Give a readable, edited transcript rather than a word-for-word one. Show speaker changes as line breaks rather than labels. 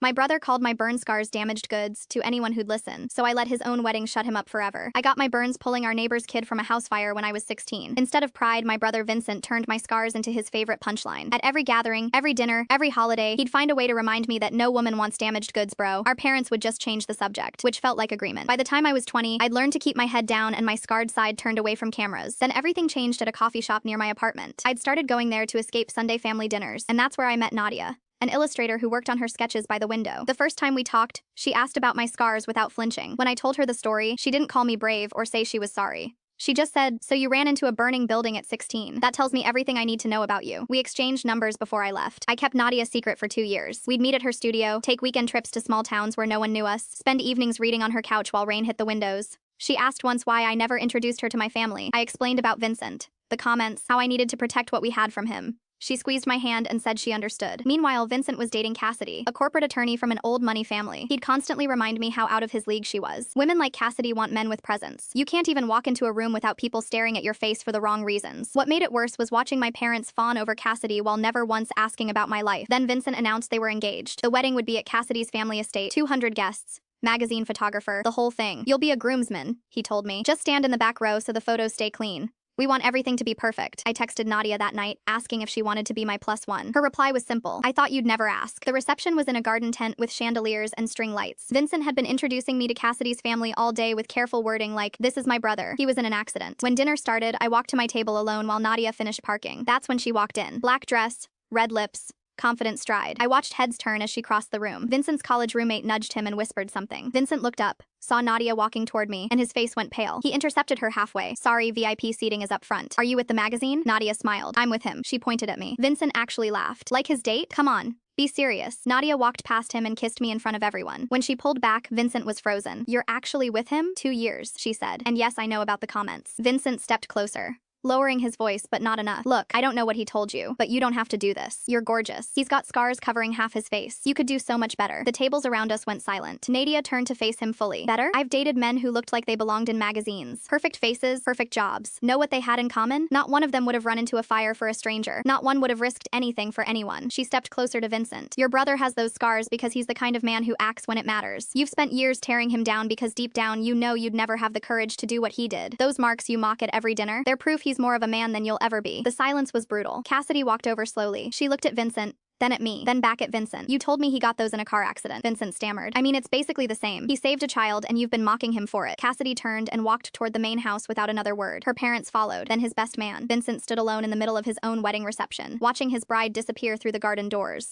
My brother called my burn scars damaged goods to anyone who'd listen, so I let his own wedding shut him up forever. I got my burns pulling our neighbor's kid from a house fire when I was 16. Instead of pride, my brother Vincent turned my scars into his favorite punchline. At every gathering, every dinner, every holiday, he'd find a way to remind me that no woman wants damaged goods, bro. Our parents would just change the subject, which felt like agreement. By the time I was 20, I'd learned to keep my head down and my scarred side turned away from cameras. Then everything changed at a coffee shop near my apartment. I'd started going there to escape Sunday family dinners, and that's where I met Nadia, an illustrator who worked on her sketches by the window. The first time we talked, she asked about my scars without flinching. When I told her the story, she didn't call me brave or say she was sorry. She just said, "So you ran into a burning building at 16. That tells me everything I need to know about you." We exchanged numbers before I left. I kept Nadia secret for 2 years. We'd meet at her studio, take weekend trips to small towns where no one knew us, spend evenings reading on her couch while rain hit the windows. She asked once why I never introduced her to my family. I explained about Vincent, the comments, how I needed to protect what we had from him. She squeezed my hand and said she understood. Meanwhile, Vincent was dating Cassidy, a corporate attorney from an old money family. He'd constantly remind me how out of his league she was. Women like Cassidy want men with presence. You can't even walk into a room without people staring at your face for the wrong reasons. What made it worse was watching my parents fawn over Cassidy while never once asking about my life. Then Vincent announced they were engaged. The wedding would be at Cassidy's family estate. 200 guests. Magazine photographer, the whole thing. "You'll be a groomsman," he told me. "Just stand in the back row so the photos stay clean. We want everything to be perfect." I texted Nadia that night, asking if she wanted to be my +1. Her reply was simple: "I thought you'd never ask." The reception was in a garden tent with chandeliers and string lights. Vincent had been introducing me to Cassidy's family all day with careful wording like, "This is my brother. He was in an accident." When dinner started, I walked to my table alone while Nadia finished parking. That's when she walked in. Black dress, red lips, confident stride. I watched heads turn as she crossed the room. Vincent's college roommate nudged him and whispered something. Vincent looked up, saw Nadia walking toward me, and his face went pale. He intercepted her halfway. "Sorry, VIP seating is up front. Are you with the magazine?" Nadia smiled. "I'm with him." She pointed at me. Vincent actually laughed. "Like his date? Come on. Be serious." Nadia walked past him and kissed me in front of everyone. When she pulled back, Vincent was frozen. "You're actually with him?" "2 years," she said. "And yes, I know about the comments." Vincent stepped closer, lowering his voice but not enough. "Look, I don't know what he told you, but you don't have to do this. You're gorgeous." He's got scars covering half his face. "You could do so much better." The tables around us went silent. Nadia turned to face him fully. "Better? I've dated men who looked like they belonged in magazines. Perfect faces, perfect jobs. Know what they had in common? Not one of them would have run into a fire for a stranger. Not one would have risked anything for anyone." She stepped closer to Vincent. "Your brother has those scars because he's the kind of man who acts when it matters. You've spent years tearing him down because deep down you know you'd never have the courage to do what he did. Those marks you mock at every dinner, they're proof he's more of a man than you'll ever be." The silence was brutal. Cassidy walked over slowly. She looked at Vincent, then at me, then back at Vincent. "You told me he got those in a car accident," Vincent stammered. "I mean, it's basically the same. He saved a child and you've been mocking him for it." Cassidy turned and walked toward the main house without another word. Her parents followed, then his best man. Vincent stood alone in the middle of his own wedding reception, watching his bride disappear through the garden doors.